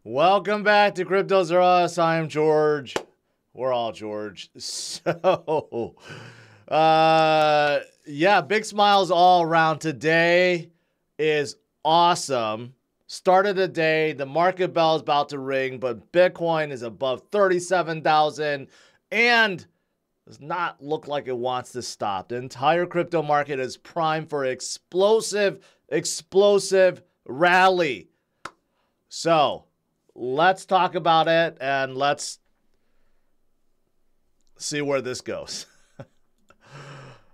Welcome back to CryptosRus. I'm George. We're all George. So, yeah, big smiles all around. Today is awesome. Start of the day, the market bell is about to ring, but Bitcoin is above 37,000 and does not look like it wants to stop. The entire crypto market is primed for explosive rally. So, let's talk about it and let's see where this goes.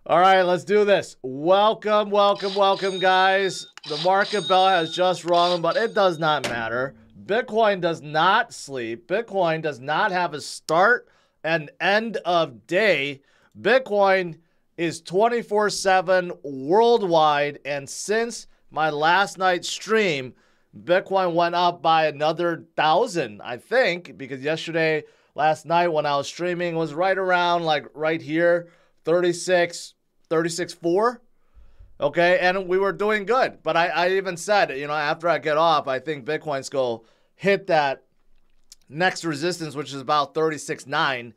All right, let's do this. Welcome, guys. The market bell has just rung, but it does not matter. Bitcoin does not sleep. Bitcoin does not have a start and end of day. Bitcoin is 24/7 worldwide, and since my last night's stream, Bitcoin went up by another 1,000, I think, because last night when I was streaming was right around like right here, 36.4. Okay, and we were doing good. But I even said, after I get off, I think Bitcoin's going to hit that next resistance, which is about 36.9.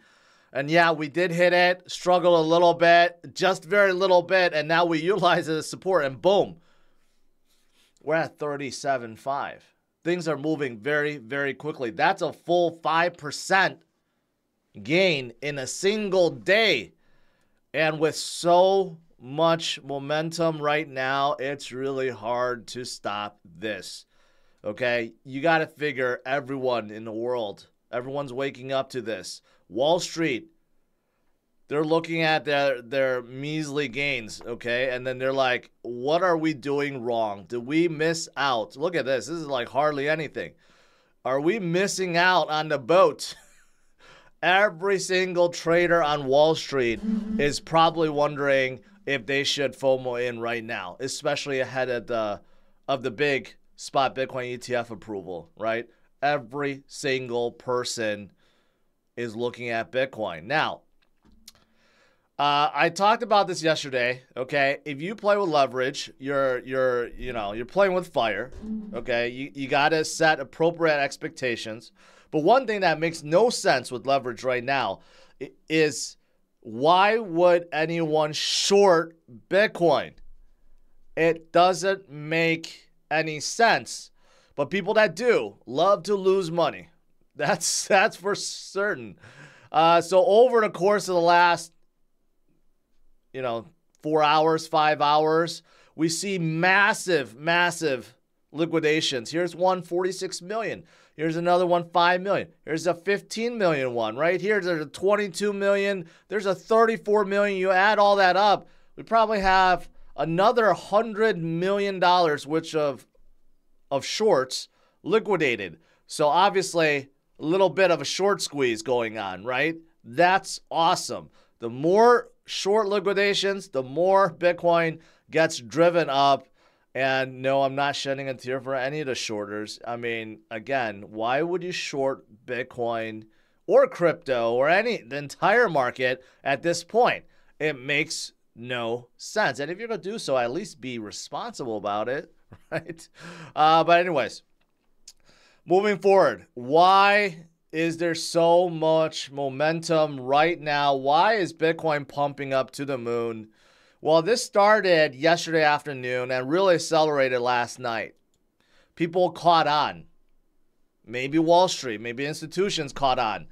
And yeah, we did hit it, struggled a little bit, just very little bit, and now we utilize it as support, and boom. We're at 37.5. Things are moving very, very quickly. That's a full 5% gain in a single day. And with so much momentum right now, it's really hard to stop this. Okay? You got to figure everyone in the world, everyone's waking up to this. Wall Street, they're looking at their measly gains, okay? And then they're like, what are we doing wrong? Did we miss out? Look at this. This is like hardly anything. Are we missing out on the boat? Every single trader on Wall Street is probably wondering if they should FOMO in right now, especially ahead of the big spot Bitcoin ETF approval, right? Every single person is looking at Bitcoin. Now, I talked about this yesterday, okay? If you play with leverage, you're playing with fire, okay? You got to set appropriate expectations. But one thing that makes no sense with leverage right now is why would anyone short Bitcoin? It doesn't make any sense. But people that do love to lose money. That's for certain. So over the course of the last 4 hours, 5 hours, we see massive liquidations. Here's one, 46 million. Here's another one, 5 million. Here's a 15 million one right here. There's a 22 million. There's a 34 million. You add all that up, we probably have another $100 million which of shorts liquidated. So obviously a little bit of a short squeeze going on, right? That's awesome. The more short liquidations, the more Bitcoin gets driven up. And no, I'm not shedding a tear for any of the shorters. I mean, again, why would you short Bitcoin or crypto or the entire market at this point? It makes no sense. And if you're going to do so, at least be responsible about it, right? But anyways, moving forward, why is there so much momentum right now? Why is Bitcoin pumping up to the moon? Well, this started yesterday afternoon and really accelerated last night. People caught on. Maybe Wall Street, maybe institutions caught on.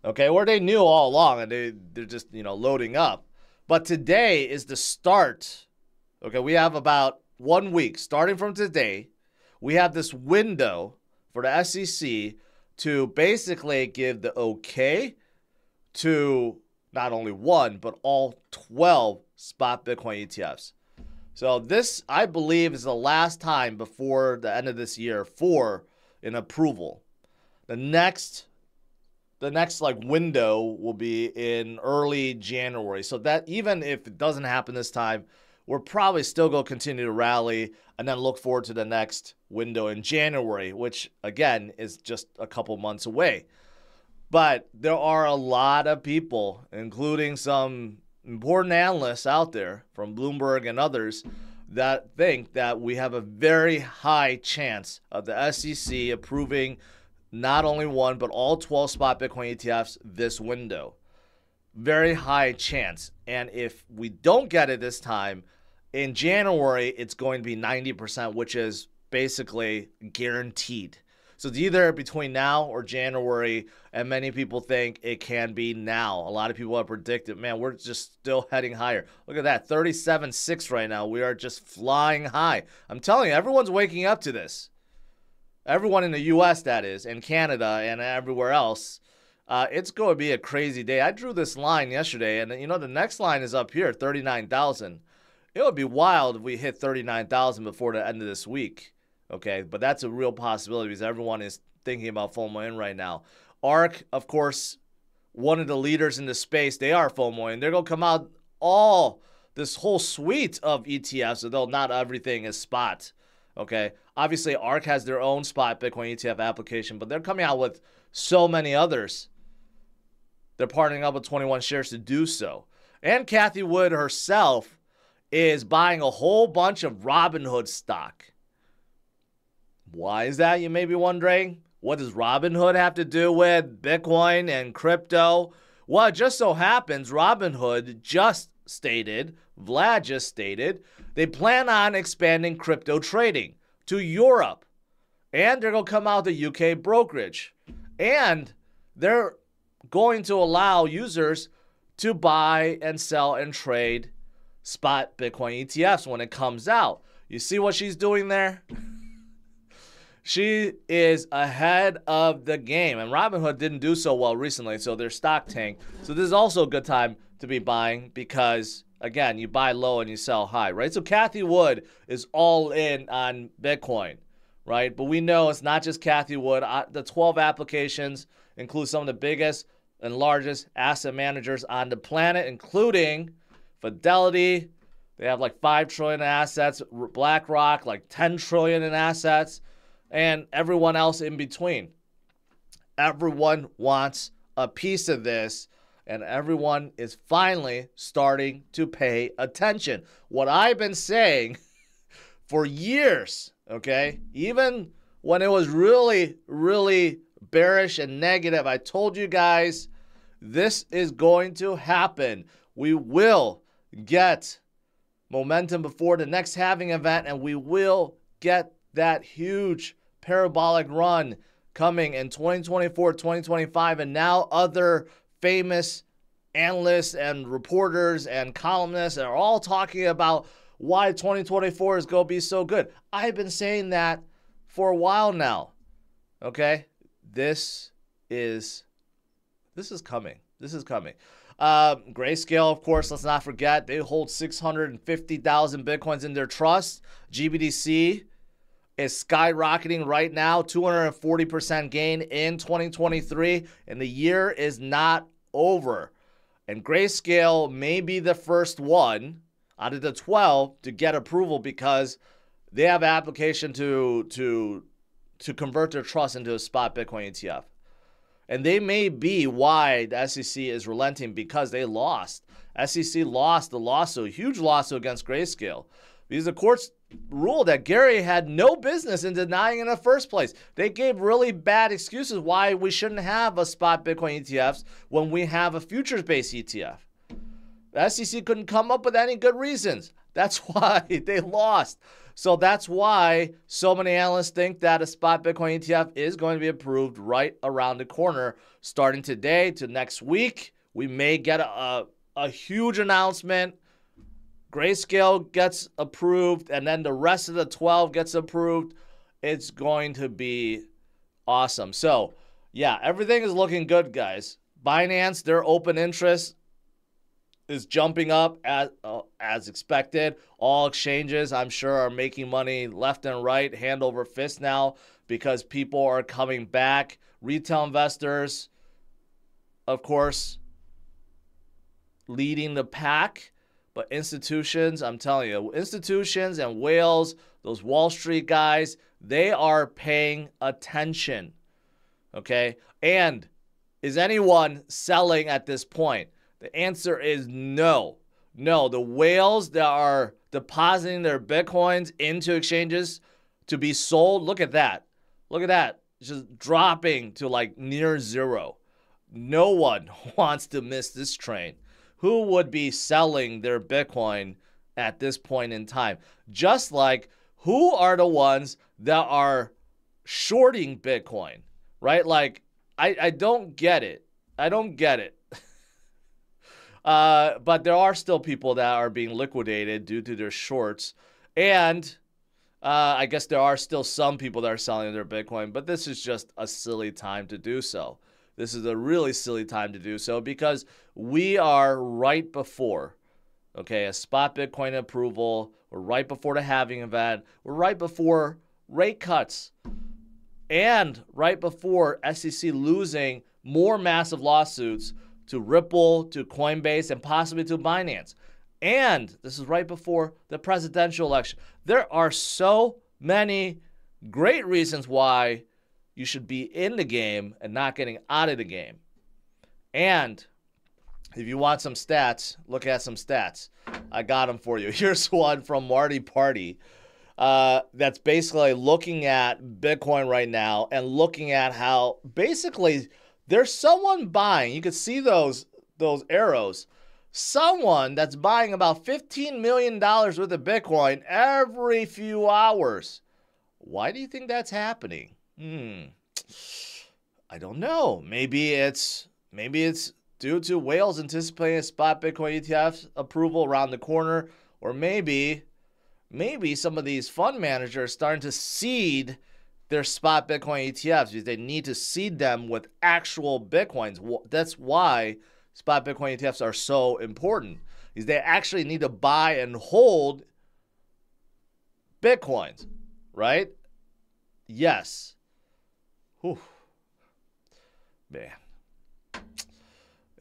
Okay, or they knew all along and they're just, loading up. But today is the start. Okay, we have about 1 week starting from today. We have this window for the SEC to basically give the okay to not only one, but all 12 spot Bitcoin ETFs. So this, I believe, is the last time before the end of this year for an approval. The next window will be in early January. So that even if it doesn't happen this time, we're probably still going to continue to rally and then look forward to the next window in January, which again is just a couple months away. But there are a lot of people, including some important analysts out there from Bloomberg and others, that think that we have a very high chance of the SEC approving not only one, but all 12 spot Bitcoin ETFs this window. Very high chance. And if we don't get it this time, in January, it's going to be 90%, which is basically guaranteed. So it's either between now or January, and many people think it can be now. A lot of people have predicted, man, we're just still heading higher. Look at that, 37.6 right now. We are just flying high. I'm telling you, everyone's waking up to this. Everyone in the U.S., that is, and Canada and everywhere else. It's going to be a crazy day. I drew this line yesterday, and you know the next line is up here, 39,000. It would be wild if we hit 39,000 before the end of this week. Okay, but that's a real possibility because everyone is thinking about FOMO in right now. Ark, of course, one of the leaders in the space, they are FOMO, and they're going to come out this whole suite of ETFs, although not everything is spot. Okay, obviously Ark has their own spot Bitcoin ETF application, but they're coming out with so many others. They're partnering up with 21 Shares to do so. And Cathie Wood herself is buying a whole bunch of Robinhood stock. Why is that, you may be wondering? What does Robinhood have to do with Bitcoin and crypto? Well, it just so happens Robinhood Vlad just stated, they plan on expanding crypto trading to Europe. And they're going to come out the UK brokerage. And they're going to allow users to buy and sell and trade spot Bitcoin ETFs when it comes out. You see what she's doing there? She is ahead of the game. And Robinhood didn't do so well recently, so their stock tanked. So this is also a good time to be buying because, again, you buy low and you sell high, right? So Cathie Wood is all in on Bitcoin, right? But we know it's not just Cathie Wood. The 12 applications include some of the biggest and largest asset managers on the planet, including Fidelity. They have like $5 trillion in assets. BlackRock, like $10 trillion in assets. And everyone else in between. Everyone wants a piece of this, and everyone is finally starting to pay attention. What I've been saying for years, okay, even when it was really, really bearish and negative, I told you guys this is going to happen. We will get momentum before the next halving event, and we will get that huge parabolic run coming in 2024, 2025, and now other famous analysts and reporters and columnists are all talking about why 2024 is going to be so good. I've been saying that for a while now. Okay? This is coming. This is coming. Grayscale, of course, let's not forget, they hold 650,000 Bitcoins in their trust. GBTC is skyrocketing right now, 240% gain in 2023, and the year is not over. And Grayscale may be the first one out of the 12 to get approval because they have an application to convert their trust into a spot Bitcoin ETF. And they may be why the SEC is relenting because they lost. SEC lost the lawsuit, huge lawsuit against Grayscale. Because the courts ruled that Gary had no business in denying in the first place. They gave really bad excuses why we shouldn't have a spot Bitcoin ETFs when we have a futures-based ETF. The SEC couldn't come up with any good reasons. That's why they lost. So that's why so many analysts think that a spot Bitcoin ETF is going to be approved right around the corner. Starting today to next week, we may get a huge announcement. Grayscale gets approved, and then the rest of the 12 gets approved. It's going to be awesome. So, yeah, everything is looking good, guys. Binance, their open interest is jumping up as expected. All exchanges, I'm sure, are making money left and right, hand over fist now, because people are coming back. Retail investors, of course, leading the pack. But institutions, I'm telling you, institutions and whales, those Wall Street guys, they are paying attention. Okay? And is anyone selling at this point? The answer is no. No, the whales that are depositing their Bitcoins into exchanges to be sold, look at that. Look at that. just dropping to like near zero. No one wants to miss this train. Who would be selling their Bitcoin at this point in time? Just like, who are the ones that are shorting Bitcoin, right? Like, I don't get it. I don't get it. But there are still people that are being liquidated due to their shorts. And I guess there are still some people that are selling their Bitcoin, but this is just a silly time to do so. This is a really silly time to do so because we are right before, okay, a spot Bitcoin approval. We're right before the halving event. We're right before rate cuts and right before SEC losing more massive lawsuits to Ripple, to Coinbase, and possibly to Binance. And this is right before the presidential election. There are so many great reasons why you should be in the game and not getting out of the game. And if you want some stats, look at some stats. I got them for you. Here's one from Marty Party that's basically looking at Bitcoin right now and looking at how basically there's someone buying. You can see those arrows. Someone that's buying about $15 million worth of Bitcoin every few hours. Why do you think that's happening? I don't know. Maybe it's due to whales anticipating a spot Bitcoin ETF approval around the corner, or maybe some of these fund managers are starting to seed their spot Bitcoin ETFs because they need to seed them with actual Bitcoins. That's why spot Bitcoin ETFs are so important, is they actually need to buy and hold Bitcoins, right? Yes. Whew. Man.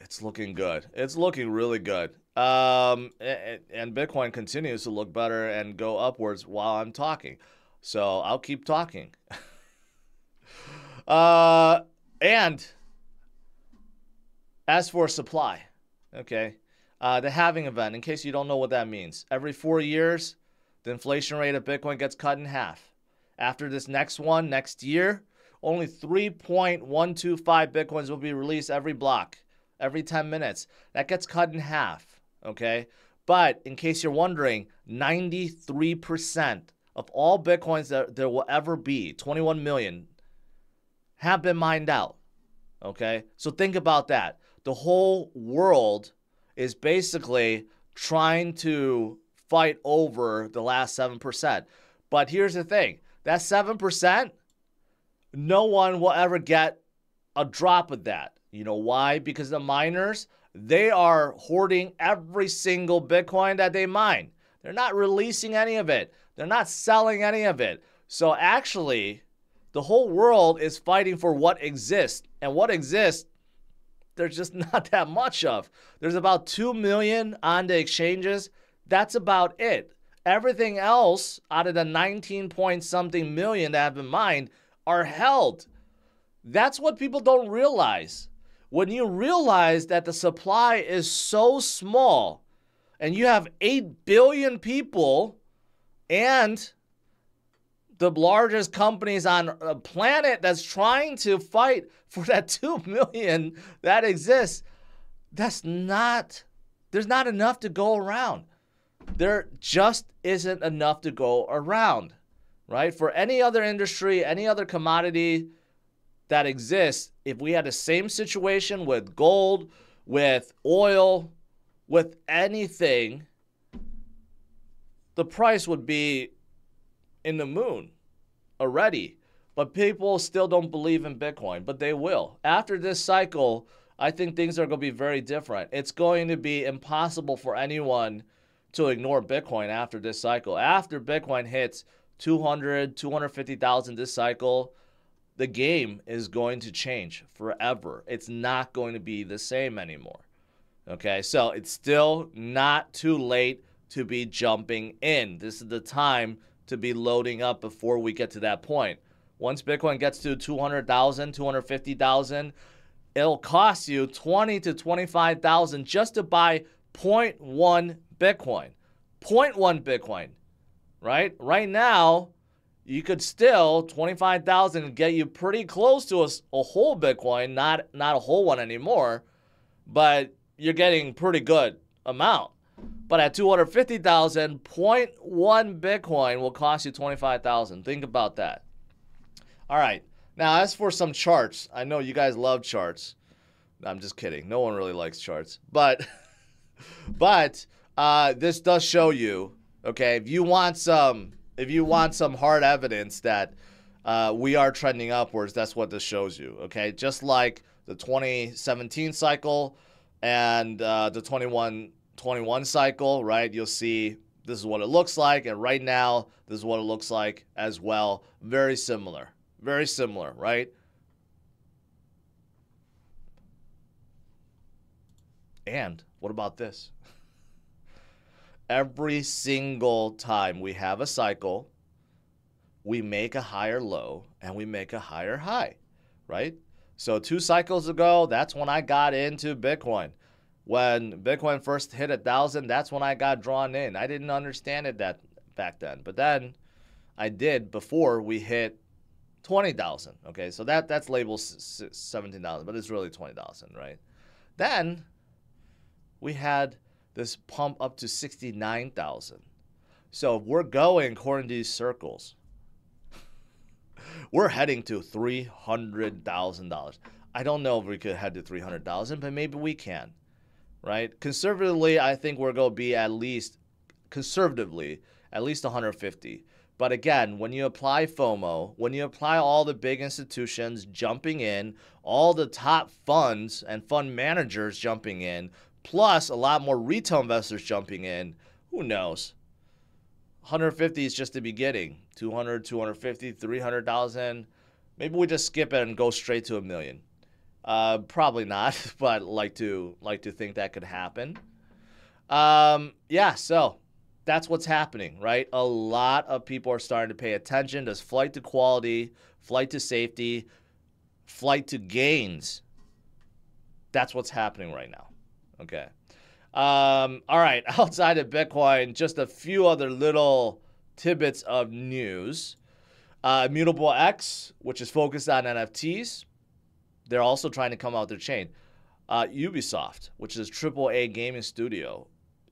It's looking good. It's looking really good. And Bitcoin continues to look better and go upwards while I'm talking. So I'll keep talking. And as for supply, okay, the halving event, in case you don't know what that means, every 4 years, the inflation rate of Bitcoin gets cut in half. After this next one, next year, only 3.125 Bitcoins will be released every block, every 10 minutes. That gets cut in half, okay? But in case you're wondering, 93% of all Bitcoins that there will ever be, 21 million, have been mined out, okay? So think about that. The whole world is basically trying to fight over the last 7%. But here's the thing. That 7%, no one will ever get a drop of that. You know why? Because the miners, they are hoarding every single Bitcoin that they mine. They're not releasing any of it. They're not selling any of it. So actually, the whole world is fighting for what exists. And what exists, there's just not that much of. There's about 2 million on the exchanges. That's about it. Everything else out of the 19 point something million that have been mined are held. That's what people don't realize. When you realize that the supply is so small and you have 8 billion people and the largest companies on the planet that's trying to fight for that 2 million that exists, there's not enough to go around. There just isn't enough to go around, right? For any other industry, any other commodity that exists, if we had the same situation with gold, with oil, with anything, the price would be in the moon already. But people still don't believe in Bitcoin, but they will. After this cycle, I think things are going to be very different. It's going to be impossible for anyone to ignore Bitcoin after this cycle. After Bitcoin hits 200, 250,000 this cycle, the game is going to change forever. It's not going to be the same anymore. Okay, so it's still not too late to be jumping in. This is the time to be loading up before we get to that point. Once Bitcoin gets to 200,000, 250,000, it'll cost you 20 to 25,000 just to buy 0.1 Bitcoin. 0.1 Bitcoin, right? Right now, you could still 25,000 get you pretty close to a whole Bitcoin, not a whole one anymore, but you're getting pretty good amount. But at 250,000, 0.1 Bitcoin will cost you 25,000. Think about that. All right. Now, as for some charts, I know you guys love charts. I'm just kidding. No one really likes charts. But this does show you, okay, if you want some hard evidence that we are trending upwards, that's what this shows you, okay? Just like the 2017 cycle and the 21 cycle, right? You'll see this is what it looks like, and right now, this is what it looks like as well. Very similar, right? And what about this? Every single time we have a cycle, we make a higher low and we make a higher high, right? So 2 cycles ago, that's when I got into Bitcoin. When Bitcoin first hit 1,000, that's when I got drawn in. I didn't understand it that back then, but then I did before we hit 20,000. Okay, so that's labeled 17,000, but it's really 20,000, right? Then we had this pump up to 69,000. So if we're going according to these circles, we're heading to $300,000. I don't know if we could head to 300,000, but maybe we can, right? Conservatively, I think we're going to be at least 150. But again, when you apply FOMO, when you apply all the big institutions jumping in, all the top funds and fund managers jumping in, plus a lot more retail investors jumping in, who knows? 150 is just the beginning. 200, 250, 300,000. Maybe we just skip it and go straight to $1 million. Probably not, but like to think that could happen. Yeah, so that's what's happening, right? A lot of people are starting to pay attention. There's flight to quality, flight to safety, flight to gains. That's what's happening right now. Okay. All right. Outside of Bitcoin, just a few other little tidbits of news. Immutable X, which is focused on NFTs, they're also trying to come out with their chain. Ubisoft, which is AAA gaming studio,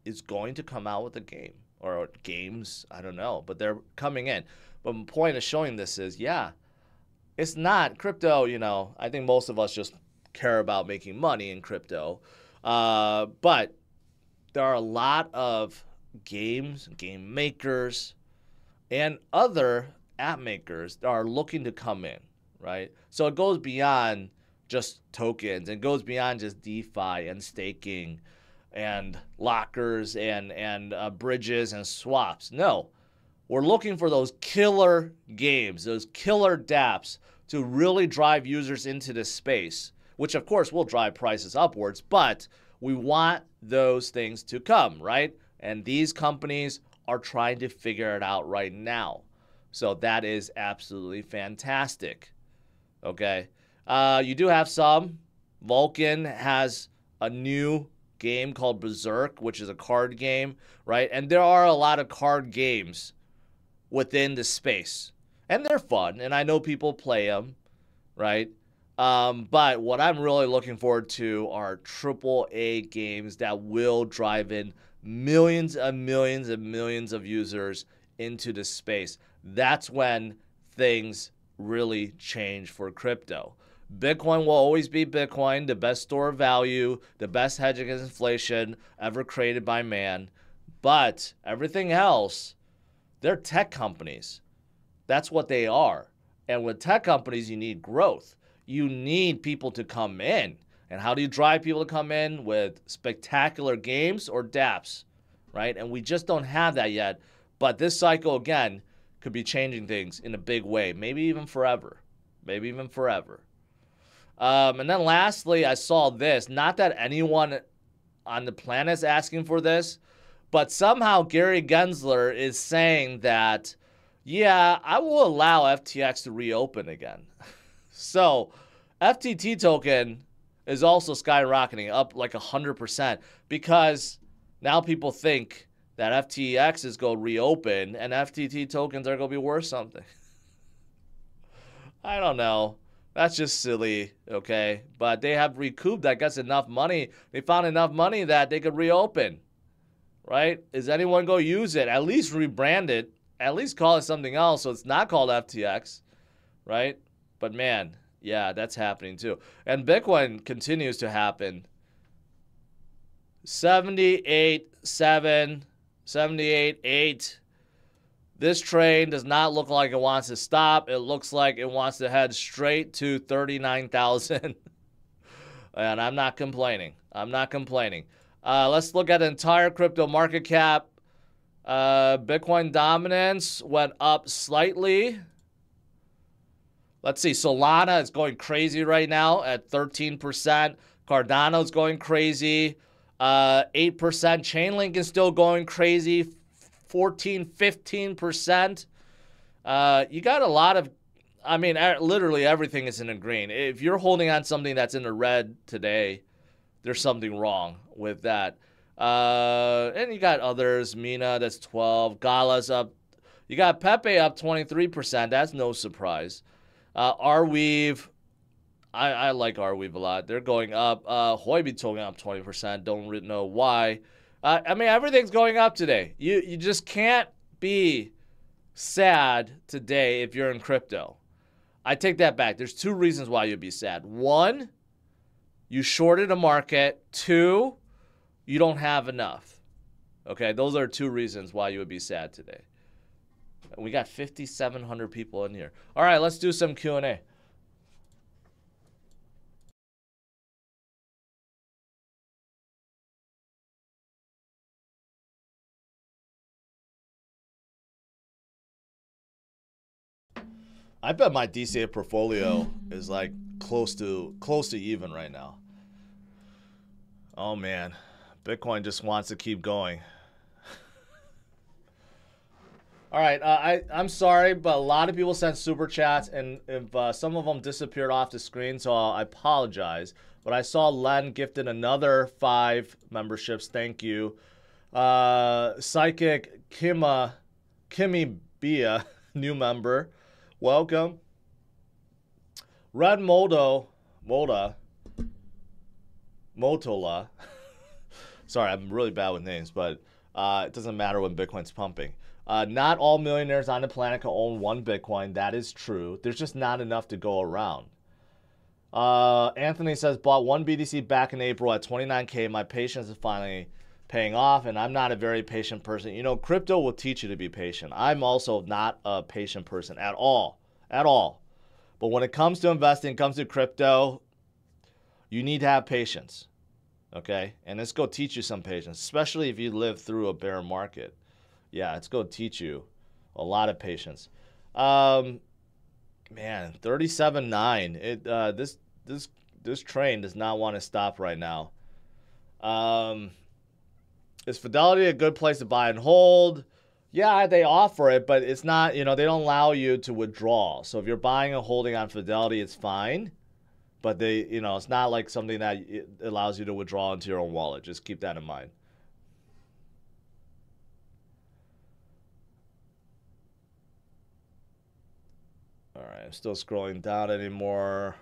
is going to come out with a game or games. I don't know, but they're coming in. But my point of showing this is, yeah, it's not crypto. You know, I think most of us just care about making money in crypto. But there are a lot of games, game makers, and other app makers that are looking to come in, right? So it goes beyond just tokens. It goes beyond just DeFi and staking and lockers and bridges and swaps. No, we're looking for those killer games, those killer dApps to really drive users into this space, which of course will drive prices upwards, but we want those things to come, right? And these companies are trying to figure it out right now. So that is absolutely fantastic. Okay. You do have some. Vulcan has a new game called Berserk, which is a card game, right? And there are a lot of card games within the space. And they're fun, and I know people play them, right? But what I'm really looking forward to are AAA games that will drive in millions and millions and millions of users into the space. That's when things really change for crypto. Bitcoin will always be Bitcoin, the best store of value, the best hedge against inflation ever created by man. But everything else, they're tech companies. That's what they are. And with tech companies, you need growth. You need people to come in. And how do you drive people to come in? With spectacular games or dApps, right? And we just don't have that yet. But this cycle, again, could be changing things in a big way. Maybe even forever. Maybe even forever. And then lastly, I saw this. Not that anyone on the planet is asking for this, but somehow Gary Gensler is saying that, yeah, I will allow FTX to reopen again. So FTT token is also skyrocketing up like 100% because now people think that FTX is going to reopen and FTT tokens are going to be worth something. I don't know. That's just silly, okay? But they have recouped, I guess, enough money. They found enough money that they could reopen, right? Is anyone going to use it? At least rebrand it. At least call it something else so it's not called FTX, right? But man, yeah, that's happening too. And Bitcoin continues to happen. 78.7, 78.8. This train does not look like it wants to stop. It looks like it wants to head straight to 39,000. And I'm not complaining. I'm not complaining. Let's look at the entire crypto market cap. Bitcoin dominance went up slightly. Let's see. Solana is going crazy right now at 13%. Cardano is going crazy. 8%. Chainlink is still going crazy. 14, 15%. You got a lot of, I mean, literally everything is in the green. If you're holding on something that's in the red today, there's something wrong with that. And you got others. Mina, that's 12. Gala's up. You got Pepe up 23%. That's no surprise. Arweave, I like Arweave a lot. They're going up. Huobi going up 20%. Don't really know why. I mean, everything's going up today. You just can't be sad today if you're in crypto. I take that back. There's two reasons why you'd be sad. One, you shorted a market. Two, you don't have enough. Okay, those are two reasons why you would be sad today. We got 5,700 people in here. All right, let's do some Q&A. I bet my DCA portfolio is like close to even right now. Oh man, Bitcoin just wants to keep going. All right, I'm sorry, but a lot of people sent super chats, and if some of them disappeared off the screen, so I apologize. But I saw Len gifted another 5 memberships. Thank you. Psychic Kimmy Bia, new member. Welcome. Red Motola. Sorry, I'm really bad with names, but it doesn't matter when Bitcoin's pumping. Not all millionaires on the planet can own one Bitcoin. That is true. There's just not enough to go around. Anthony says, bought one BTC back in April at 29K. My patience is finally paying off, and I'm not a very patient person. You know, crypto will teach you to be patient. I'm also not a patient person at all. At all. But when it comes to investing, comes to crypto, you need to have patience. Okay? And it's going to teach you some patience, especially if you live through a bear market. Yeah, it's going to teach you a lot of patience. Man, 37.9. This train does not want to stop right now. Is Fidelity a good place to buy and hold? Yeah, they offer it, but it's not, they don't allow you to withdraw. So if you're buying and holding on Fidelity, it's fine. But it's not like something that it allows you to withdraw into your own wallet. Just keep that in mind. All right, I'm still scrolling down anymore.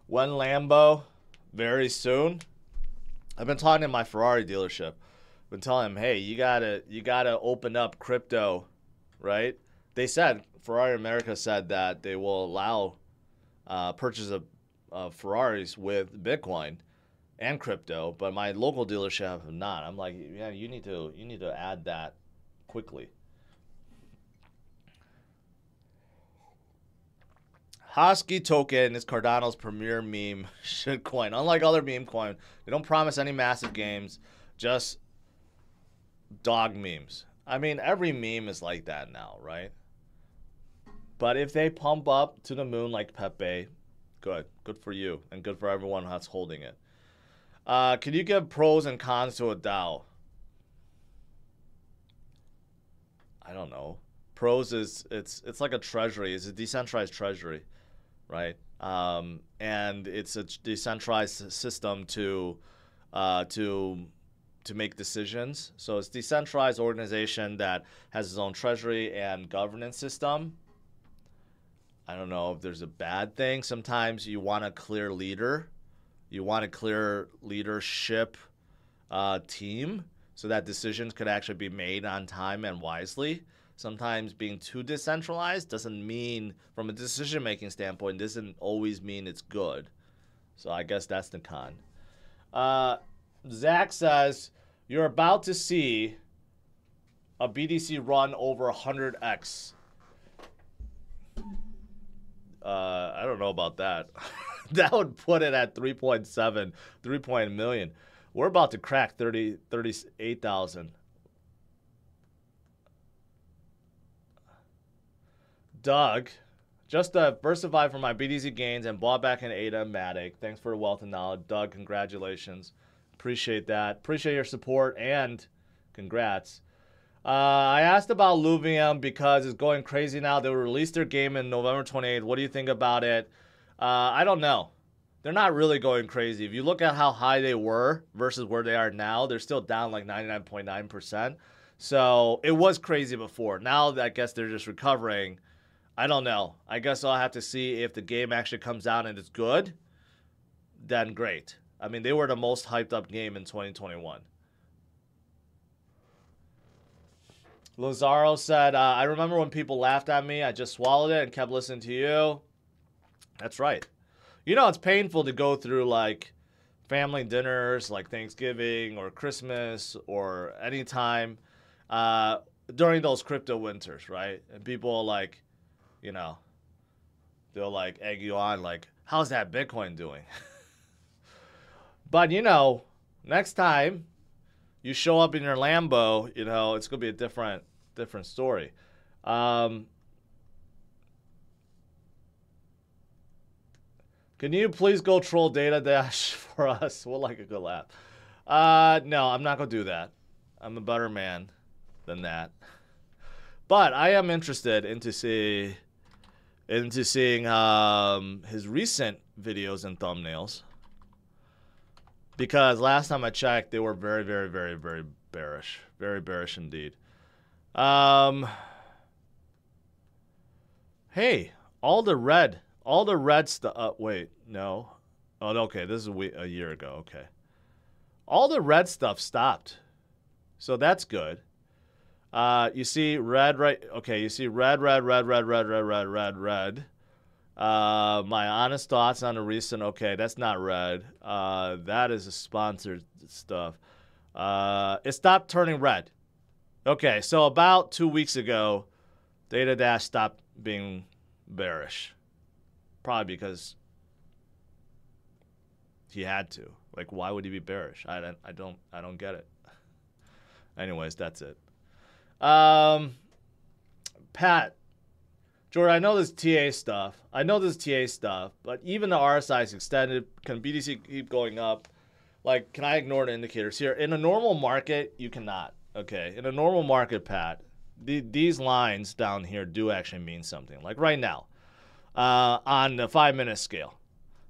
When Lambo? Very soon. I've been talking to my Ferrari dealership. Been telling them, hey, you gotta open up crypto, right? They said, Ferrari America said that they will allow purchase of Ferraris with Bitcoin and crypto, but my local dealership have not. I'm like, yeah, you need to add that quickly. Husky token is Cardano's premier meme shitcoin. Unlike other meme coin, they don't promise any massive gains, just dog memes. I mean, every meme is like that now, right? But if they pump up to the moon like Pepe, good for you, and good for everyone that's holding it. Can you give pros and cons to a DAO? I don't know. Pros is it's like a treasury. It's a decentralized treasury, right? and it's a decentralized system to make decisions. So it's a decentralized organization that has its own treasury and governance system. I don't know if there's a bad thing. Sometimes you want a clear leader. You want a clear leadership team so that decisions could actually be made on time and wisely. Sometimes being too decentralized doesn't mean, from a decision-making standpoint, doesn't always mean it's good. So I guess that's the con. Zach says, you're about to see a BTC run over 100x. I don't know about that. That would put it at 3 million. We're about to crack 38,000. Doug, just diversified from my BTC gains and bought back in ADA and Matic. Thanks for the wealth and knowledge. Doug, congratulations. Appreciate that. Appreciate your support and congrats. I asked about Luvium because it's going crazy now. They will release their game in November 28th. What do you think about it? I don't know. They're not really going crazy. If you look at how high they were versus where they are now, they're still down like 99.9%. So it was crazy before. Now I guess they're just recovering. I don't know. I guess I'll have to see if the game actually comes out and it's good. Then great. I mean, they were the most hyped up game in 2021. Lazaro said, I remember when people laughed at me. I just swallowed it and kept listening to you. That's right. You know, it's painful to go through like family dinners like Thanksgiving or Christmas or any time during those crypto winters, right? And people are like, you know, they'll like egg you on like, how's that Bitcoin doing? But, you know, next time you show up in your Lambo, you know, it's going to be a different story. Can you please go troll Data Dash for us? We'll like a good laugh. No, I'm not going to do that. I'm a better man than that. But I am interested into seeing his recent videos and thumbnails. Because last time I checked, they were very, very, very, very bearish. Very bearish indeed. Hey, all the red stuff. Wait, no. Oh, okay. This is a year ago. Okay. All the red stuff stopped. So that's good. You see red, right? Okay, you see red. My honest thoughts on the recent, okay, that's not red. That is a sponsored stuff. It stopped turning red. Okay, so about 2 weeks ago, Data Dash stopped being bearish. Probably because he had to. Like, why would he be bearish? I don't get it. Anyways, that's it. Pat. Jordan, I know this TA stuff. But even the RSI is extended. Can BTC keep going up? Like, can I ignore the indicators here? In a normal market, you cannot. Okay, in a normal market, Pat, these lines down here do actually mean something. Like right now, on the 5-minute scale,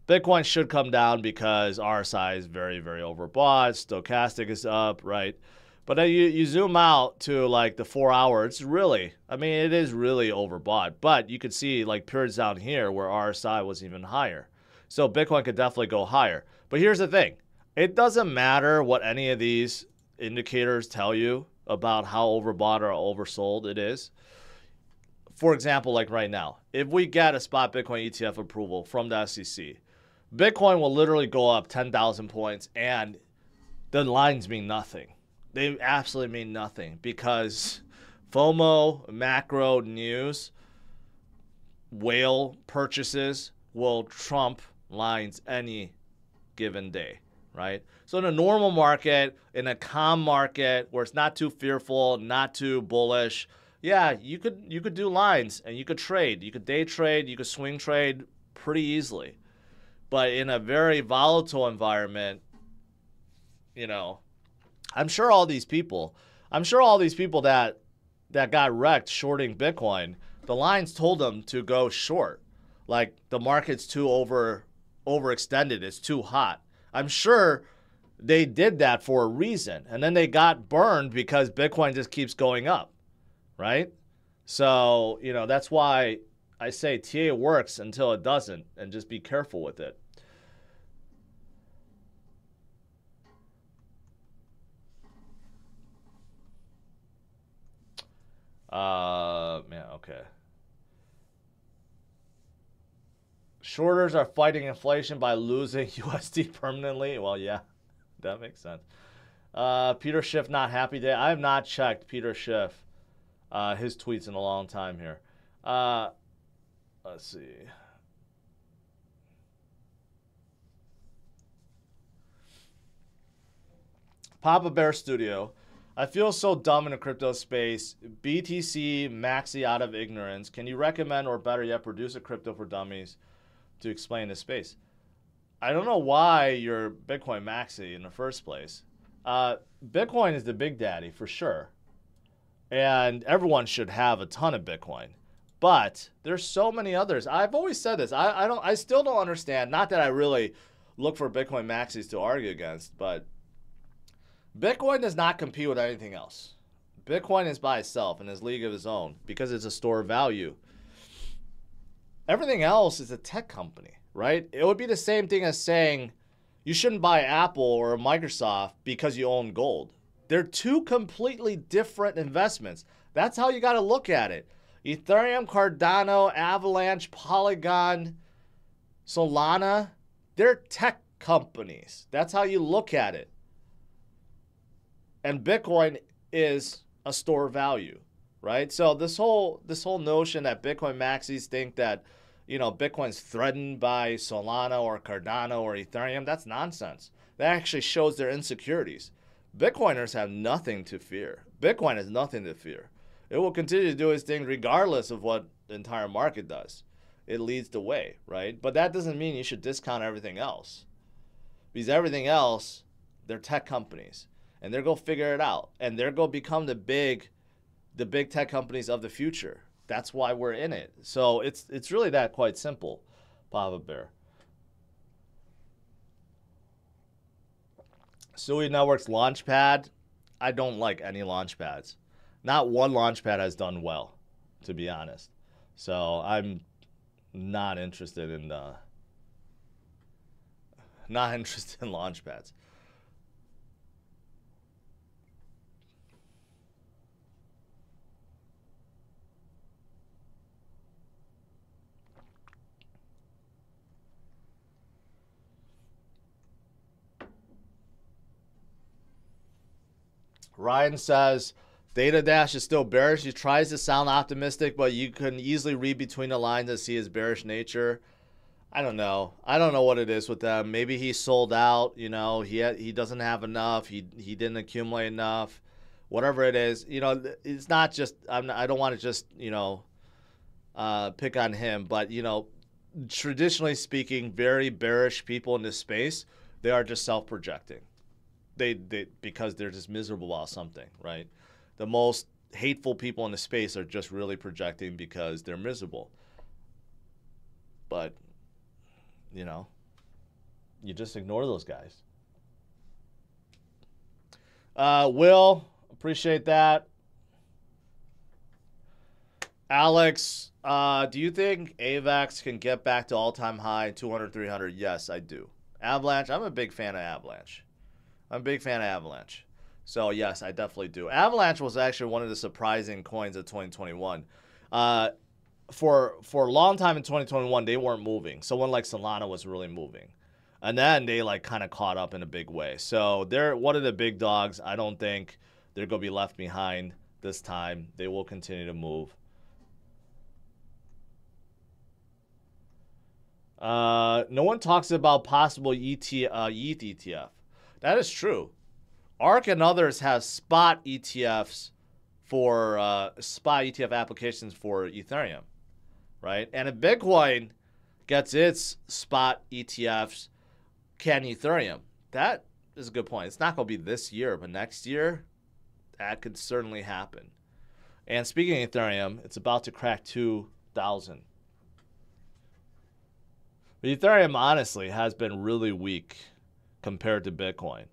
Bitcoin should come down because RSI is very, very overbought. Stochastic is up, right? But then you zoom out to like the 4 hour, it's really, I mean, it is really overbought. But you could see like periods down here where RSI was even higher. So Bitcoin could definitely go higher. But here's the thing. It doesn't matter what any of these indicators tell you about how overbought or oversold it is. For example, like right now, if we get a spot Bitcoin ETF approval from the SEC, Bitcoin will literally go up 10,000 points and the lines mean nothing. They absolutely mean nothing because FOMO, macro news, whale purchases will trump lines any given day, right? So in a normal market, in a calm market where it's not too fearful, not too bullish, yeah, you could do lines and you could trade. You could day trade, you could swing trade pretty easily. But in a very volatile environment, you know, I'm sure all these people that got wrecked shorting Bitcoin, the lines told them to go short. like the market's too overextended, it's too hot. I'm sure they did that for a reason, and then they got burned because Bitcoin just keeps going up, right? So, you know, that's why I say TA works until it doesn't, and just be careful with it. Man, okay. Shorters are fighting inflation by losing USD permanently. Well, yeah, that makes sense. Peter Schiff not happy day. I have not checked Peter Schiff, his tweets in a long time here. Let's see. Papa Bear Studio. I feel so dumb in the crypto space. BTC maxi out of ignorance. Can you recommend, or better yet, produce a crypto for dummies to explain this space? I don't know why you're Bitcoin maxi in the first place. Bitcoin is the big daddy for sure, and everyone should have a ton of Bitcoin. But there's so many others. I've always said this. I still don't understand. Not that I really look for Bitcoin maxis to argue against, but Bitcoin does not compete with anything else. Bitcoin is by itself in his league of its own because it's a store of value. Everything else is a tech company, right? It would be the same thing as saying you shouldn't buy Apple or Microsoft because you own gold. They're two completely different investments. That's how you got to look at it. Ethereum, Cardano, Avalanche, Polygon, Solana, they're tech companies. That's how you look at it. And Bitcoin is a store of value, right? So this whole notion that Bitcoin maxis think that, you know, Bitcoin's threatened by Solana or Cardano or Ethereum, that's nonsense. That actually shows their insecurities. Bitcoiners have nothing to fear. Bitcoin has nothing to fear. It will continue to do its thing regardless of what the entire market does. It leads the way, right? But that doesn't mean you should discount everything else. Because everything else, they're tech companies. And they're going to figure it out. And they're going to become the big tech companies of the future. That's why we're in it. So it's really that quite simple, Papa Bear. Sui Network's Launchpad, I don't like any launchpads. Not one launchpad has done well, to be honest. So I'm not interested in launchpads. Ryan says, Data Dash is still bearish. He tries to sound optimistic, but you can easily read between the lines and see his bearish nature. I don't know. I don't know what it is with them. Maybe he sold out. You know, he doesn't have enough. He didn't accumulate enough. Whatever it is, you know, it's not just. I don't want to just, you know, pick on him, but you know, traditionally speaking, very bearish people in this space, they are just self-projecting. They because they're just miserable about something, right? The most hateful people in the space are just really projecting because they're miserable. But, you know, you just ignore those guys. Will, appreciate that. Alex, do you think AVAX can get back to all-time high 200, 300? Yes, I do. Avalanche, I'm a big fan of Avalanche. So, yes, I definitely do. Avalanche was actually one of the surprising coins of 2021. For a long time in 2021, they weren't moving. Someone like Solana was really moving. And then they, like, kind of caught up in a big way. So, they're one of the big dogs. I don't think they're going to be left behind this time. They will continue to move. No one talks about possible ETH ETF. That is true. Ark and others have spot ETFs for spot ETF applications for Ethereum, right? And if Bitcoin gets its spot ETFs, can Ethereum? That is a good point. It's not going to be this year, but next year, that could certainly happen. And speaking of Ethereum, it's about to crack 2,000. Ethereum, honestly, has been really weak compared to Bitcoin,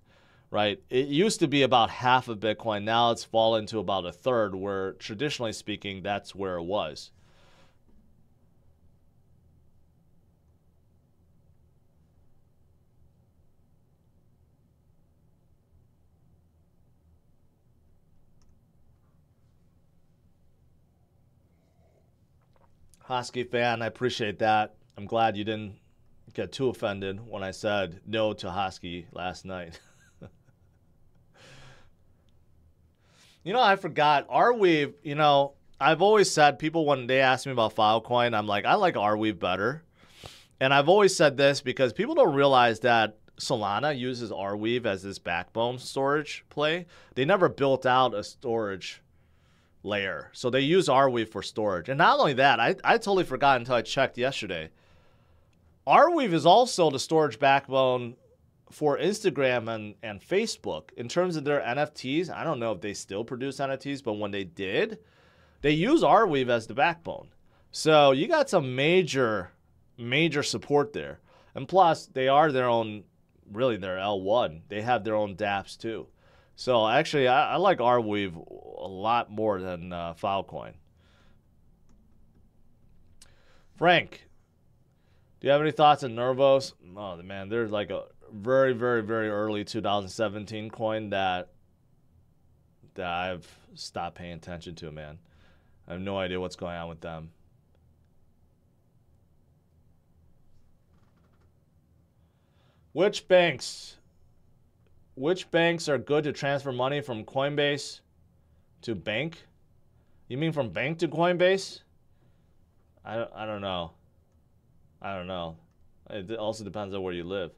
right? It used to be about half of Bitcoin. Now it's fallen to about a third, where traditionally speaking, that's where it was. Hosky fan, I appreciate that. I'm glad you didn't get too offended when I said no to Hosky last night. You know, I forgot. Arweave, you know, I've always said, people when they ask me about Filecoin, I'm like, I like Arweave better. And I've always said this because people don't realize that Solana uses Arweave as this backbone storage play. They never built out a storage layer. So they use Arweave for storage. And not only that, I totally forgot until I checked yesterday. Arweave is also the storage backbone for Instagram and Facebook. In terms of their NFTs, I don't know if they still produce NFTs, but when they did, they use Arweave as the backbone. So you got some major support there. And plus, they are their own, really their L1. They have their own dApps too. So actually, I like Arweave a lot more than Filecoin. Frank, do you have any thoughts on Nervos? Oh, man, there's like a very, very, very early 2017 coin that I've stopped paying attention to, man. I have no idea what's going on with them. Which banks are good to transfer money from Coinbase to bank? You mean from bank to Coinbase? I don't know. I don't know. It also depends on where you live.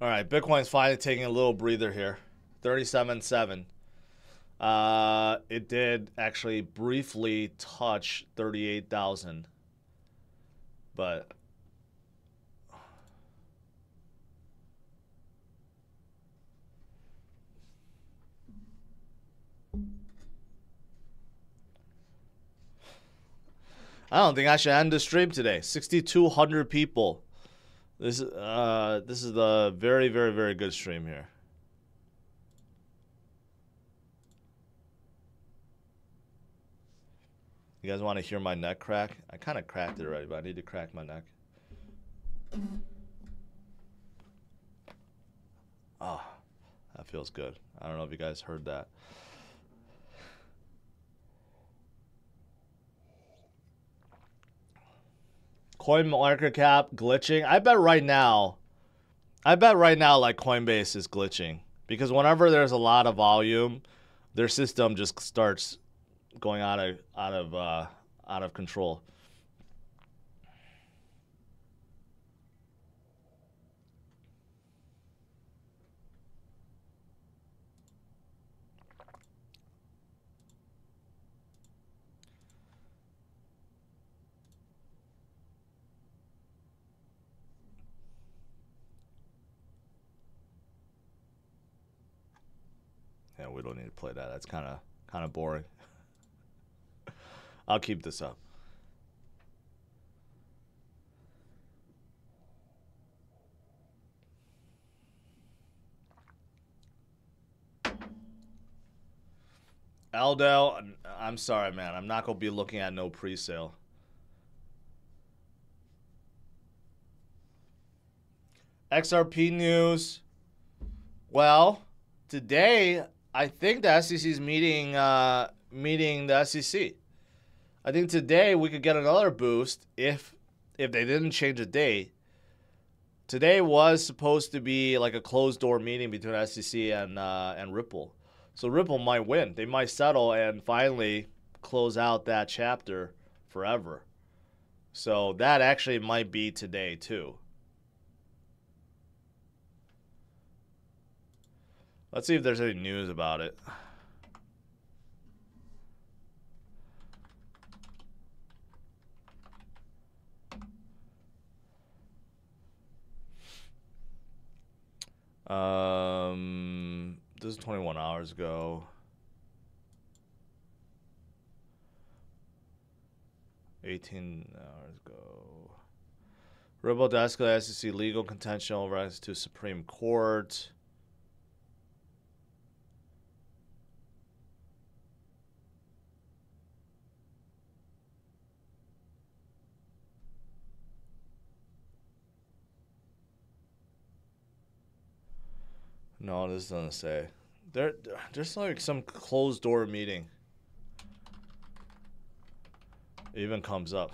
All right, Bitcoin's finally taking a little breather here. 37.7. It did actually briefly touch 38,000, but I don't think I should end the stream today. 6,200 people. This is the very, very, very good stream here. You guys want to hear my neck crack? I kind of cracked it already, but I need to crack my neck. Oh, that feels good. I don't know if you guys heard that. Coin market cap glitching. I bet right now like Coinbase is glitching because whenever there's a lot of volume, their system just starts going out of control. Yeah, we don't need to play that. That's kind of boring. I'll keep this up. Aldo, I'm sorry, man. I'm not going to be looking at no pre-sale. XRP news. Well, today I think the SEC is meeting the SEC. I think today we could get another boost if they didn't change the date. Today was supposed to be like a closed door meeting between SEC and Ripple. So Ripple might win. They might settle and finally close out that chapter forever. So that actually might be today too. Let's see if there's any news about it. This is 21 hours ago. $18 ago. Ripple to escalate SEC legal contention over access to Supreme Court. No, this doesn't say. There's like some closed door meeting. It even comes up.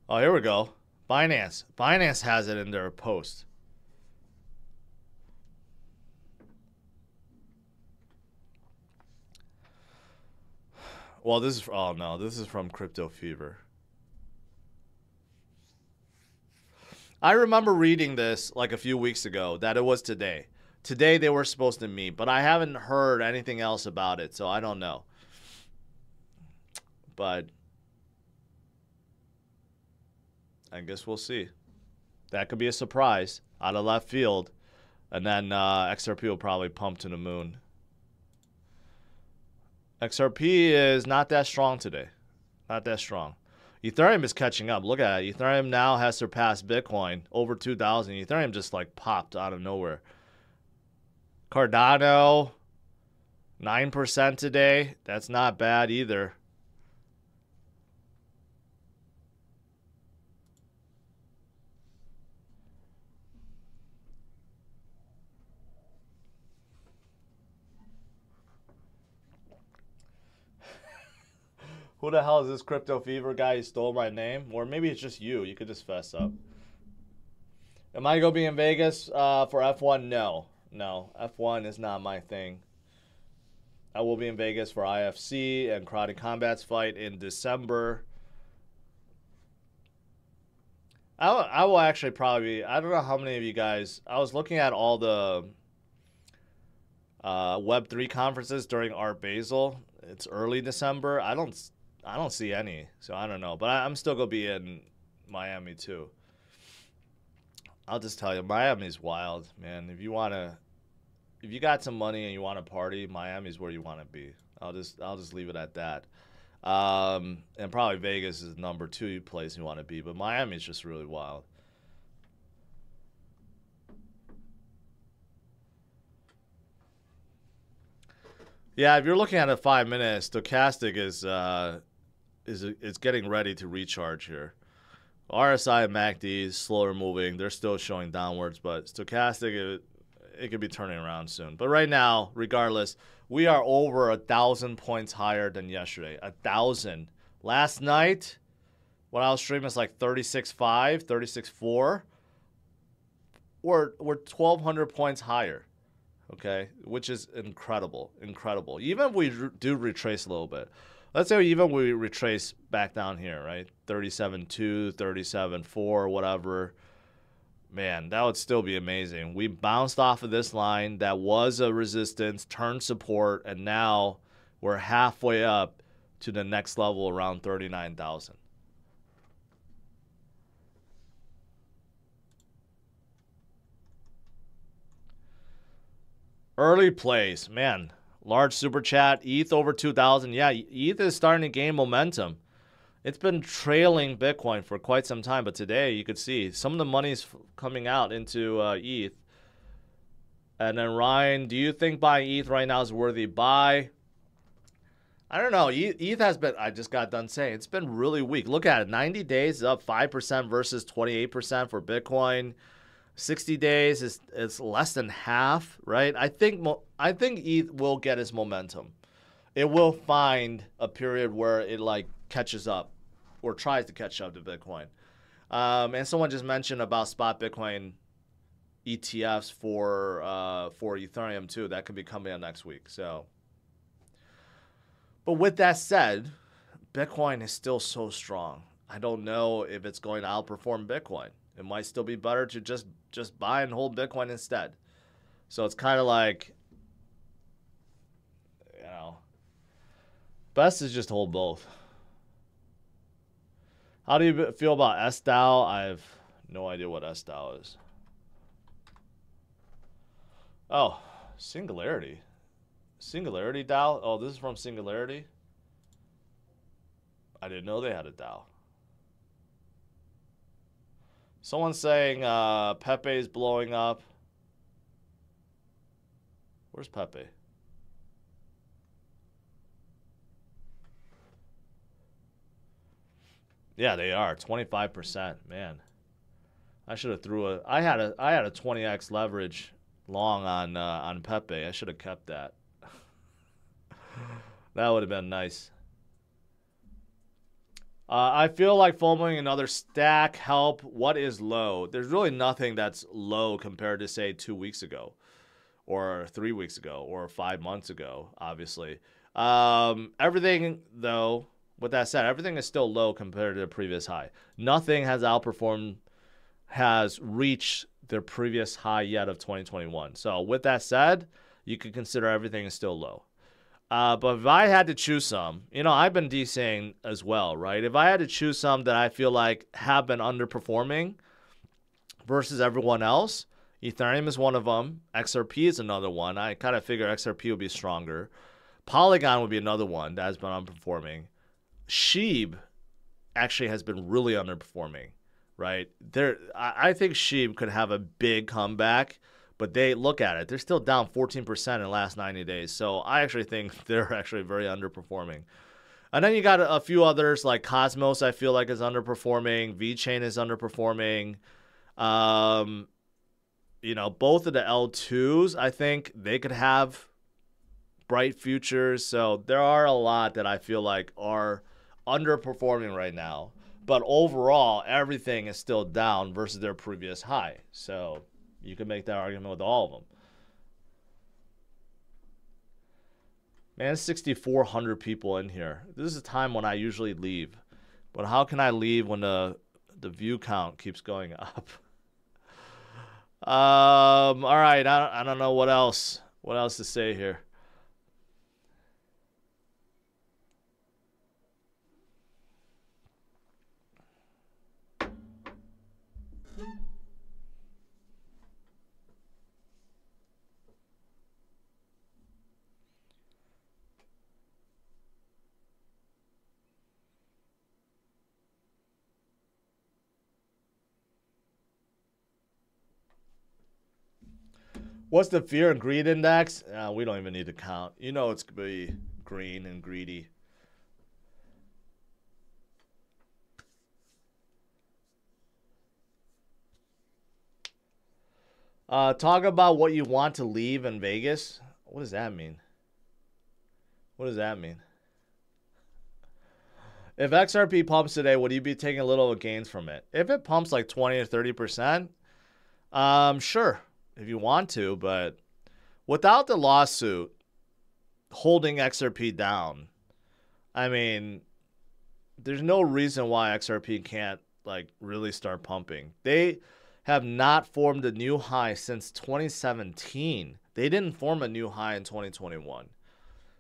Oh, here we go. Binance. Binance has it in their post. Well, this is, oh no, this is from Crypto Fever. I remember reading this like a few weeks ago that it was today. Today they were supposed to meet, but I haven't heard anything else about it, so I don't know. But I guess we'll see. That could be a surprise out of left field. And then XRP will probably pump to the moon. XRP is not that strong today. Not that strong. Ethereum is catching up. Look at it. Ethereum now has surpassed Bitcoin over 2,000. Ethereum just like popped out of nowhere. Cardano, 9% today. That's not bad either. Who the hell is this Crypto Fever guy who stole my name? Or maybe it's just you. You could just fess up. Am I going to be in Vegas for F1? No. No. F1 is not my thing. I will be in Vegas for IFC and Karate Combat's fight in December. I will actually probably... I don't know how many of you guys... I was looking at all the Web3 conferences during Art Basel. It's early December. I don't see any, so I don't know. But I'm still going to be in Miami, too. I'll just tell you, Miami's wild, man. If you got some money and you want to party, Miami's where you want to be. I'll just leave it at that. And probably Vegas is number 2 place you want to be, but Miami's just really wild. Yeah, if you're looking at a 5 minutes, stochastic is getting ready to recharge here. RSI and MACD is slower moving. They're still showing downwards, but stochastic, it could be turning around soon. But right now, regardless, we are over 1,000 points higher than yesterday. 1,000. Last night, when I was streaming, it's like 36.5, 36.4. We're 1,200 points higher. Okay, which is incredible, incredible. Even if we do retrace a little bit, let's say even we retrace back down here, right? 37.2, 37.4, whatever. Man, that would still be amazing. We bounced off of this line that was a resistance, turned support, and now we're halfway up to the next level around 39,000. Early plays, man. Large super chat, ETH over 2,000. Yeah, ETH is starting to gain momentum. It's been trailing Bitcoin for quite some time, but today you could see some of the money's coming out into ETH. And then Ryan, do you think buying ETH right now is a worthy buy? I don't know. ETH has been, I just got done saying, it's been really weak. Look at it. 90 days up 5% versus 28% for Bitcoin. 60 days is less than half, right? I think ETH will get its momentum. It will find a period where it like catches up or tries to catch up to Bitcoin. And someone just mentioned about spot Bitcoin ETFs for Ethereum too. That could be coming out next week. So, but with that said, Bitcoin is still so strong. I don't know if it's going to outperform Bitcoin. It might still be better to just buy and hold Bitcoin instead. So it's kind of like, you know, best is just hold both. How do you feel about SDAO? I have no idea what SDAO is. Oh, Singularity. Singularity DAO? Oh, this is from Singularity? I didn't know they had a DAO. Someone's saying Pepe's blowing up. Where's Pepe? Yeah, they are 25%. Man, I should have threw a. I had a 20x leverage long on Pepe. I should have kept that. That would have been nice. I feel like following another stack help. What is low? There's really nothing that's low compared to say 2 weeks ago, or 3 weeks ago, or 5 months ago. Obviously, everything though. With that said, everything is still low compared to the previous high. Nothing has outperformed, has reached their previous high yet of 2021. So with that said, you could consider everything is still low. But if I had to choose some, I've been DCing as well, right? If I had to choose some that I feel like have been underperforming versus everyone else, Ethereum is one of them. XRP is another one. I kind of figure XRP would be stronger. Polygon would be another one that has been underperforming. Sheeb actually has been really underperforming, right? I think Sheeb could have a big comeback, but they look at it. They're still down 14% in the last 90 days. So I actually think they're actually very underperforming. And then you got a few others like Cosmos, I feel like is underperforming. VeChain is underperforming. Both of the L2s, I think they could have bright futures. So there are a lot that I feel like are underperforming right now, but overall everything is still down versus their previous high. So you can make that argument with all of them. Man, 6,400 people in here. This is a time when I usually leave, but how can I leave when the view count keeps going up? All right, I don't know what else to say here. What's the fear and greed index? We don't even need to count. It's going to be green and greedy. Talk about what you want to leave in Vegas. What does that mean? What does that mean? If XRP pumps today, would you be taking a little gains from it? If it pumps like 20 or 30%, sure. If you want to, but without the lawsuit holding XRP down, I mean, there's no reason why XRP can't really start pumping. They have not formed a new high since 2017. They didn't form a new high in 2021.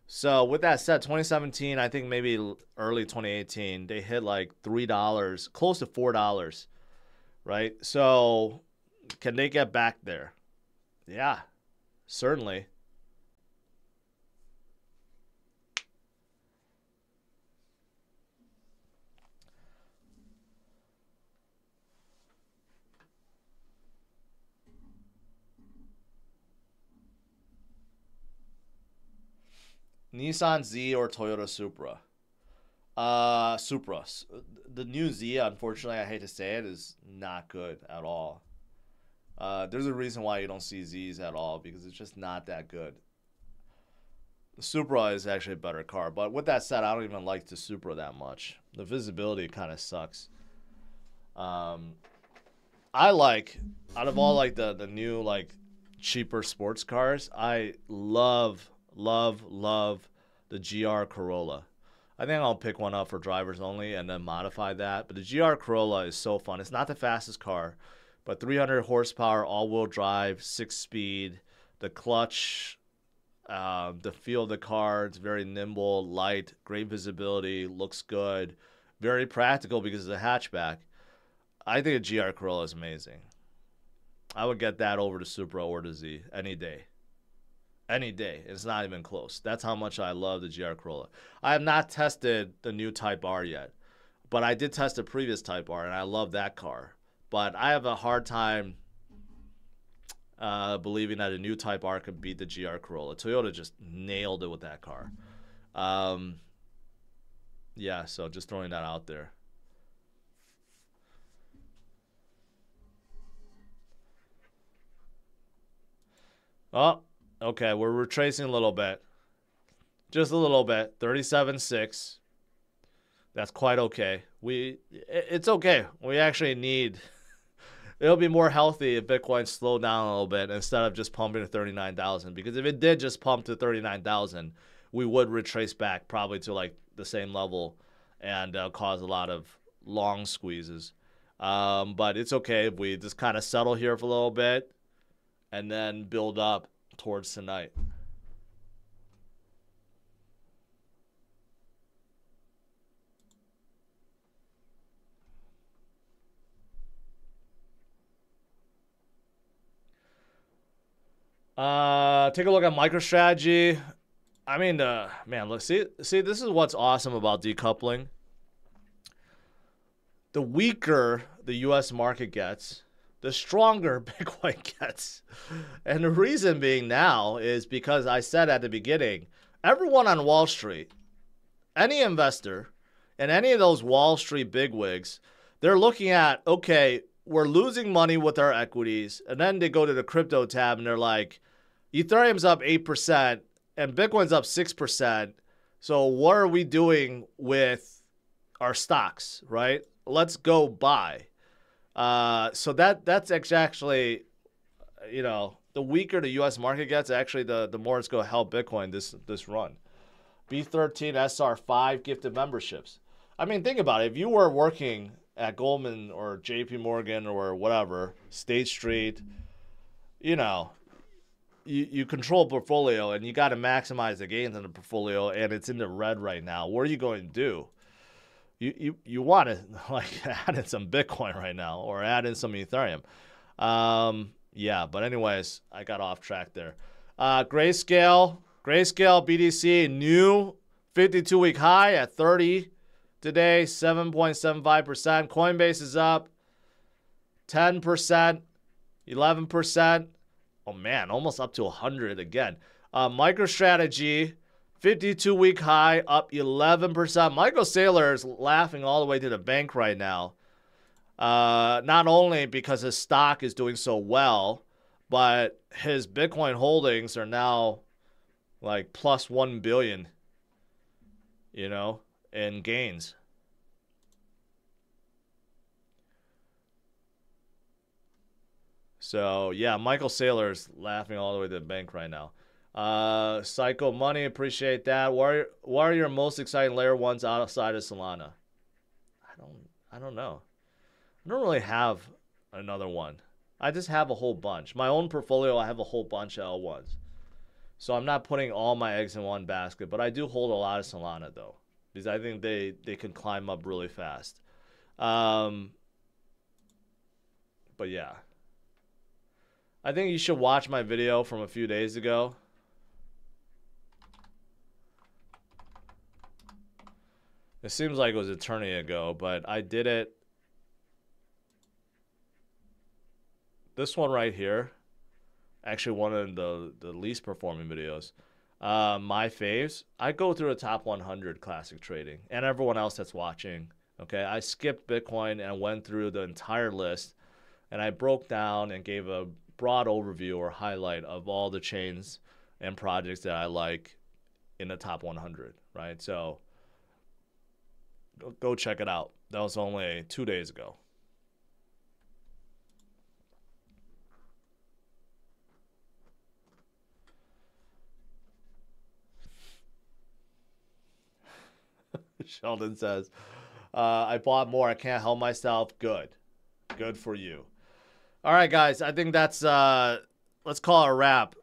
So with that said, 2017, I think maybe early 2018, they hit like $3, close to $4, right? So can they get back there? Yeah, certainly. Nissan Z or Toyota Supra? Supra. The new Z, unfortunately, I hate to say it, is not good at all. There's a reason why you don't see Zs at all, because it's just not that good. The Supra is actually a better car, but with that said, I don't even like the Supra that much. The visibility kind of sucks. I like, out of all like the new like cheaper sports cars, I love the GR Corolla. I think I'll pick one up for drivers only and then modify that. But the GR Corolla is so fun. It's not the fastest car, but 300 horsepower, all-wheel drive, 6-speed. The clutch, the feel of the car, it's very nimble, light, great visibility, looks good. Very practical because it's a hatchback. I think a GR Corolla is amazing. I would get that over to Supra or to Z any day. any day. It's not even close. That's how much I love the GR Corolla. I have not tested the new Type R yet, but I did test the previous Type R, and I love that car. But I have a hard time believing that a new Type R could beat the GR Corolla. Toyota just nailed it with that car. Yeah, so just throwing that out there. Oh, okay, we're retracing a little bit. Just a little bit. 37.6. That's quite okay. It's okay. We actually need... It'll be more healthy if Bitcoin slowed down a little bit instead of just pumping to 39,000. Because if it did just pump to 39,000, we would retrace back probably to like the same level and cause a lot of long squeezes. But it's okay if we just kind of settle here for a little bit and then build up towards tonight. Take a look at MicroStrategy. I mean, man, look, see, this is what's awesome about decoupling. The weaker the U.S. market gets, the stronger Bitcoin gets. And the reason being now is because I said at the beginning, everyone on Wall Street, any investor, and any of those Wall Street bigwigs, they're looking at, okay, we're losing money with our equities. And then they go to the crypto tab and they're like, Ethereum's up 8% and Bitcoin's up 6%. So what are we doing with our stocks, right? Let's go buy. So that's actually, you know, the weaker the U.S. market gets, actually the more it's going to help Bitcoin this run. B13 SR5 gifted memberships. I mean, think about it. If you were working at Goldman or JP Morgan or whatever, State Street, you know, you control a portfolio and you got to maximize the gains in the portfolio and it's in the red right now. What are you going to do? You want to like add in some Bitcoin right now or add in some Ethereum. Yeah, but anyways, I got off track there. Grayscale BTC, new 52-week high at 30 today, 7.75%. Coinbase is up 10%, 11%. Oh man, almost up to 100 again. MicroStrategy, 52-week high, up 11%. Michael Saylor is laughing all the way to the bank right now. Not only because his stock is doing so well, but his Bitcoin holdings are now like plus 1 billion, you know, in gains. So, yeah, Michael Saylor's laughing all the way to the bank right now. Psycho Money, appreciate that. What are your most exciting layer ones outside of Solana? I don't know. I don't really have another one. I just have a whole bunch. My own portfolio, I have a whole bunch of L1s. So I'm not putting all my eggs in one basket, but I do hold a lot of Solana though, because I think they can climb up really fast. But yeah. I think you should watch my video from a few days ago. It seems like it was an eternity ago, but I did it. This one right here, actually one of the least performing videos. My faves, I go through the top 100 classic trading and everyone else that's watching. Okay, I skipped Bitcoin and went through the entire list and I broke down and gave a broad overview or highlight of all the chains and projects that I like in the top 100, right? So go check it out. That was only 2 days ago. Sheldon says, I bought more. I can't help myself. Good for you. All right, guys, I think that's, let's call it a wrap.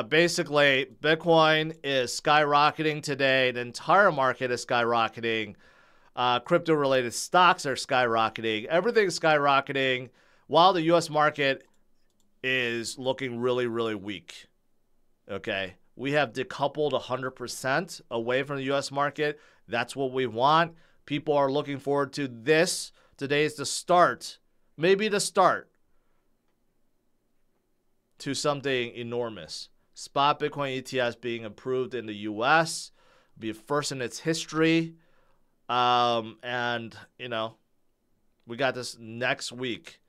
Basically, Bitcoin is skyrocketing today. The entire market is skyrocketing. Crypto-related stocks are skyrocketing. Everything's skyrocketing while the U.S. market is looking really, really weak. Okay? We have decoupled 100% away from the U.S. market. That's what we want. People are looking forward to this. Today is the start, maybe the start to something enormous. Spot Bitcoin ETFs being approved in the U.S. Be first in its history. And, you know, we got this next week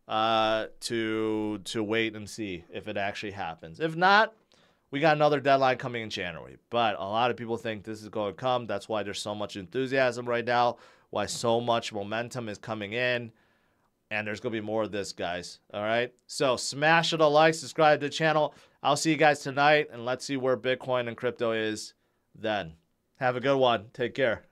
to wait and see if it actually happens. If not, we got another deadline coming in January. But a lot of people think this is going to come. That's why there's so much enthusiasm right now, why so much momentum is coming in. And there's going to be more of this, guys. All right? So smash it a like, subscribe to the channel. I'll see you guys tonight, and let's see where Bitcoin and crypto is then. Have a good one. Take care.